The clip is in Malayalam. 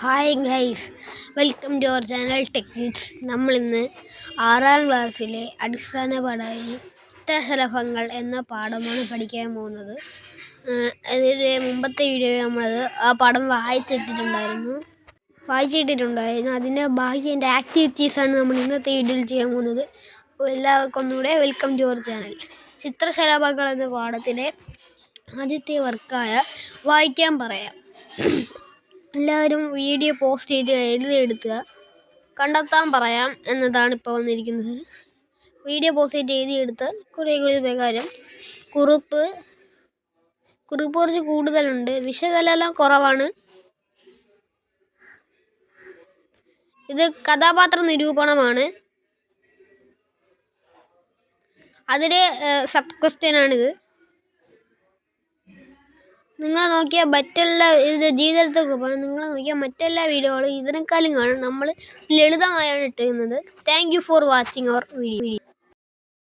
Hi guys, welcome to our channel Technics. നമ്മളിന്ന് 6ാം ക്ലാസ്സിലെ അടിസ്ഥാന പാഠമായി ചിത്രശലഭങ്ങൾ എന്ന പാഠമാണ് പഠിക്കാൻ പോകുന്നത്. അതിൻ്റെ മുമ്പത്തെ വീഡിയോയിൽ നമ്മളത് ആ പാഠം വായിച്ചിട്ടിട്ടുണ്ടായിരുന്നു. അതിൻ്റെ ബാക്കി എൻ്റെ ആക്ടിവിറ്റീസാണ് നമ്മൾ ഇന്നത്തെ വീഡിയോയിൽ ചെയ്യാൻ പോകുന്നത്. അപ്പോൾ എല്ലാവർക്കും ഒന്നുകൂടെ വെൽക്കം ടു അവർ ചാനൽ. ചിത്രശലഭങ്ങൾ എന്ന പാഠത്തിലെ ആദ്യത്തെ വർക്കായ വായിക്കാൻ പറയാം. എല്ലാവരും വീഡിയോ പോസ്റ്റ് ചെയ്ത് എഴുതിയെടുക്കുക. കണ്ടെത്താൻ പറയാം എന്നതാണ് ഇപ്പോൾ വന്നിരിക്കുന്നത്. വീഡിയോ പോസ്റ്റ് ചെയ്ത് എഴുതിയെടുത്താൽ കുറേ പ്രകാരം കുറിപ്പ് കുറച്ച് കൂടുതലുണ്ട്, വിശകലനം കുറവാണ്. ഇത് കഥാപാത്ര നിരൂപണമാണ്. അതിലെ സബ് ക്വസ്റ്റ്യനാണിത്. നിങ്ങൾ നോക്കിയാൽ മറ്റുള്ള ഇത് ജീവിതത്തെ കുറിപ്പാണ്. നിങ്ങൾ നോക്കിയാൽ മറ്റെല്ലാ വീഡിയോകളും ഇതിനേക്കാളും കാണും. നമ്മൾ ലളിതമായാണ് ഇട്ടിരുന്നത്. Thank you for watching our video.